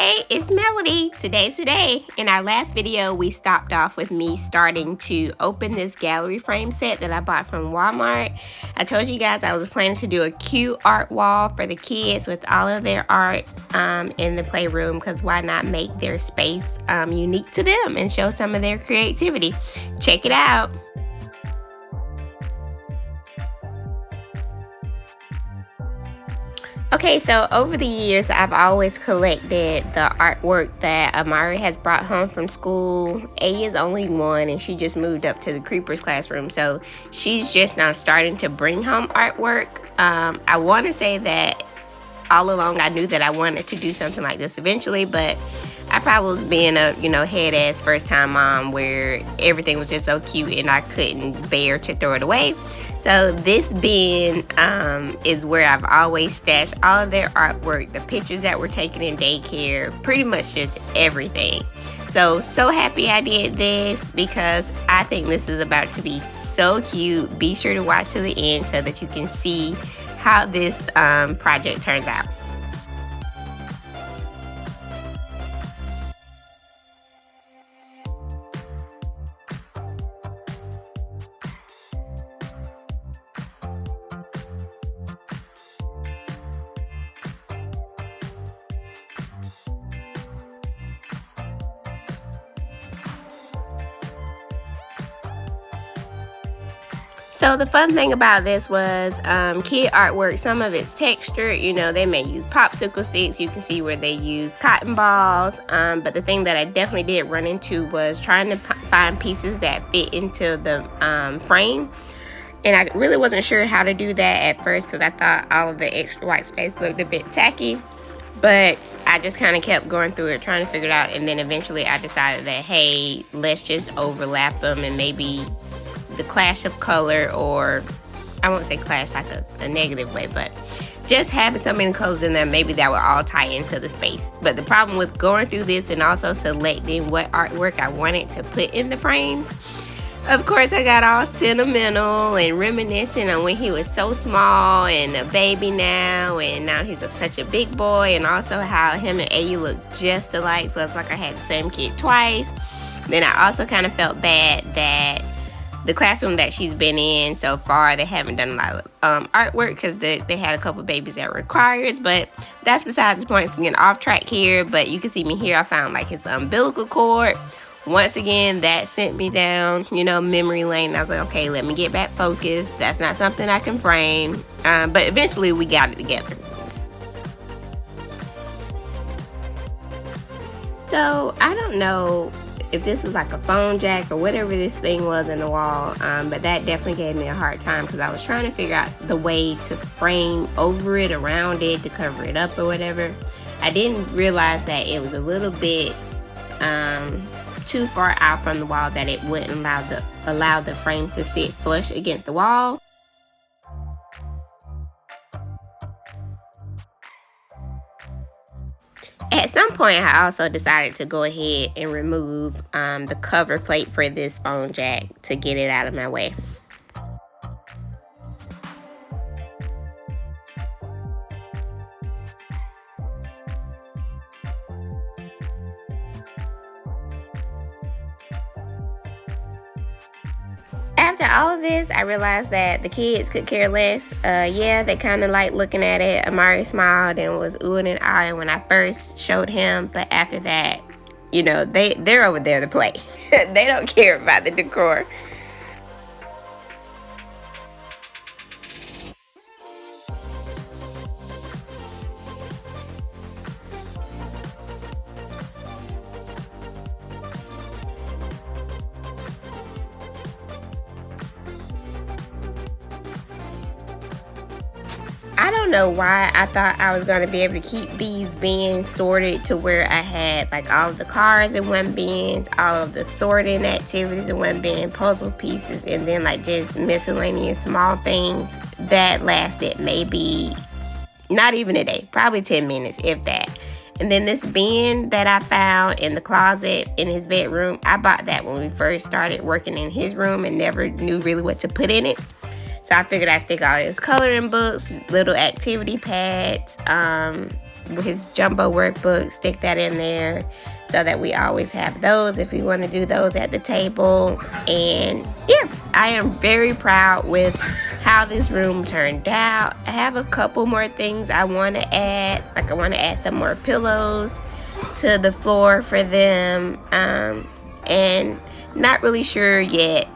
Hey, it's Melody. Today's the day. In our last video, we stopped off with me starting to open this gallery frame set that I bought from Walmart. I told you guys I was planning to do a cute art wall for the kids with all of their art in the playroom, because why not make their space unique to them and show some of their creativity. Check it out. Okay, so over the years, I've always collected the artwork that Amari has brought home from school. A is only one, and she just moved up to the Creepers classroom, so she's just now starting to bring home artwork. I want to say that all along I knew that I wanted to do something like this eventually, but I probably was being a head-ass first-time mom where everything was just so cute and I couldn't bear to throw it away. So this bin is where I've always stashed all of their artwork, the pictures that were taken in daycare, pretty much just everything. So happy I did this because I think this is about to be so cute. Be sure to watch to the end so that you can see how this project turns out. So the fun thing about this was kid artwork. Some of it's textured, they may use popsicle sticks. You can see where they use cotton balls. But the thing that I definitely did run into was trying to find pieces that fit into the frame. And I really wasn't sure how to do that at first because I thought all of the extra white space looked a bit tacky. But I just kind of kept going through it, trying to figure it out. And then eventually I decided that, hey, let's just overlap them and maybe the clash of color, or I won't say clash like a negative way, but just having so many colors in there, maybe that would all tie into the space. But the problem with going through this and also selecting what artwork I wanted to put in the frames, of course I got all sentimental and reminiscing on when he was so small and a baby now, and now he's such a big boy, and also how him and AU look just alike, so it's like I had the same kid twice. Then I also kind of felt bad that the classroom that she's been in so far, they haven't done a lot of artwork because they had a couple babies that requires, but that's besides the point. I'm getting off track here, but you can see me here. I found like his umbilical cord. Once again, that sent me down, memory lane. I was like, okay, let me get back focused. That's not something I can frame. But eventually we got it together. So I don't know if this was like a phone jack or whatever this thing was in the wall, but that definitely gave me a hard time because I was trying to figure out the way to frame over it, around it, to cover it up or whatever. I didn't realize that it was a little bit too far out from the wall, that it wouldn't allow the frame to sit flush against the wall. At some point, I also decided to go ahead and remove the cover plate for this phone jack to get it out of my way. After all of this, I realized that the kids could care less. Yeah, they kind of like looking at it. Amari smiled and was oohing and ahhing when I first showed him. But after that, they're over there to play. They don't care about the decor. I don't know why I thought I was going to be able to keep these bins sorted to where I had like all of the cars in one bin, all of the sorting activities in one bin, puzzle pieces, and then like just miscellaneous small things that lasted maybe not even a day, probably 10 minutes, if that. And then this bin that I found in the closet in his bedroom, I bought that when we first started working in his room and never knew really what to put in it. So I figured I'd stick all his coloring books, little activity pads, his jumbo workbook, stick that in there so that we always have those if we want to do those at the table. And yeah, I am very proud with how this room turned out. I have a couple more things I want to add. Like I want to add some more pillows to the floor for them, and not really sure yet,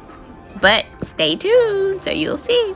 but stay tuned so you'll see.